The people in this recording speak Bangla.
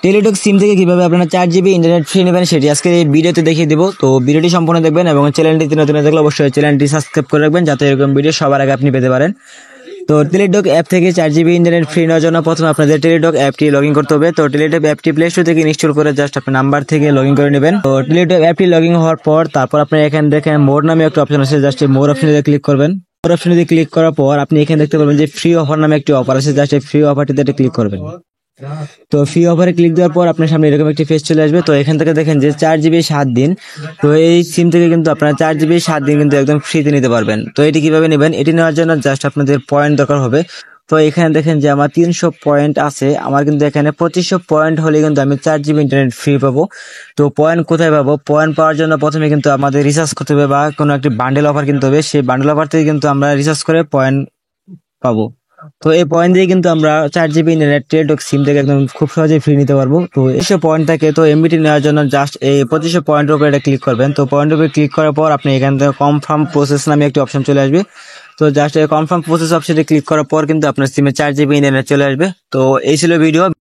টেলিটক সিম থেকে কিভাবে আপনারা 4 জিবি ইন্টারনেট ফ্রি নেবেন সেটি আজকে এই ভিডিওতে দেখিয়ে দেবো। তো ভিডিওটি সম্পূর্ণ দেখবেন এবং চ্যানেলটি নতুন থাকলে অবশ্যই চ্যানেলটি সাবস্ক্রাইব করে রাখবেন যাতে এরকম ভিডিও সবার আগে আপনি পেতে পারেন। তো টেলিটক অ্যাপ থেকে 4 জিবি ইন্টারনেট ফ্রি নেওয়ার জন্য প্রথমে আপনাদের টেলিটক অ্যাপটি লগ ইন করতে হবে। তো টেলিটক অ্যাপটি প্লে স্টোর থেকে ইনস্টল করে জাস্ট আপনার নাম্বার থেকে লগ ইন করে নেবেন। তো টেলিটক অ্যাপটি লগ ইন হওয়ার পর তারপর আপনি এখানে দেখেন মোর নামে একটা অপশন আছে, জাস্ট মোর অপশনে ক্লিক করবেন। মোর অপশনে ক্লিক করার পর আপনি এখানে দেখতে পাবেন যে ফ্রি অফার নামে একটি অফার আছে, জাস্ট এই ফ্রি অফারটিতে ক্লিক করবেন। তো ফ্রি অফারে ক্লিক দেওয়ার পর আপনার সামনে এরকম একটি পেজ চলে আসবে। তো এখান থেকে দেখেন যে 4 জিবি 7 দিন। তো এই সিম থেকে কিন্তু আপনারা 4 জিবি 7 দিন কিন্তু একদম ফ্রিতে নিতে পারবেন। তো এটি কিভাবে নেবেন, এটি নেওয়ার জন্য জাস্ট আপনাদের পয়েন্ট দরকার হবে। তো এখানে দেখেন যে আমার 300 পয়েন্ট আছে, আমার কিন্তু এখানে 2500 পয়েন্ট হলে কিন্তু আমি 4 জিবি ইন্টারনেট ফ্রি পাবো। তো পয়েন্ট কোথায় পাবো? পয়েন্ট পাওয়ার জন্য প্রথমে কিন্তু আমাদের রিচার্জ করতে হবে বা কোনো একটি বান্ডেল অফার কিনতে হবে। সেই বান্ডেল অফার থেকে কিন্তু আমরা রিচার্জ করে পয়েন্ট পাবো। তো এই পয়েন্ট দিয়ে কিন্তু আমরা 4 জিবি ইন্টারনেট টেলিটক সিম থেকে একদম খুব সহজেই ফ্রি নিতে পারবো। তো এসব পয়েন্ট থাকে, তো এমবিটি নেওয়ার জন্য জাস্ট এই 2500 পয়েন্টের উপরে এটা ক্লিক করবেন। তো পয়েন্টের উপরে ক্লিক করার পর আপনি এখান থেকে কনফার্ম প্রসেস নামে একটি অপশন চলে আসবে। তো জাস্ট এই কনফার্ম প্রসেস অপশনে ক্লিক করার পর কিন্তু আপনার সিমে 4 জিবি ইন্টারনেট চলে আসবে। তো এই ছিল ভিডিও।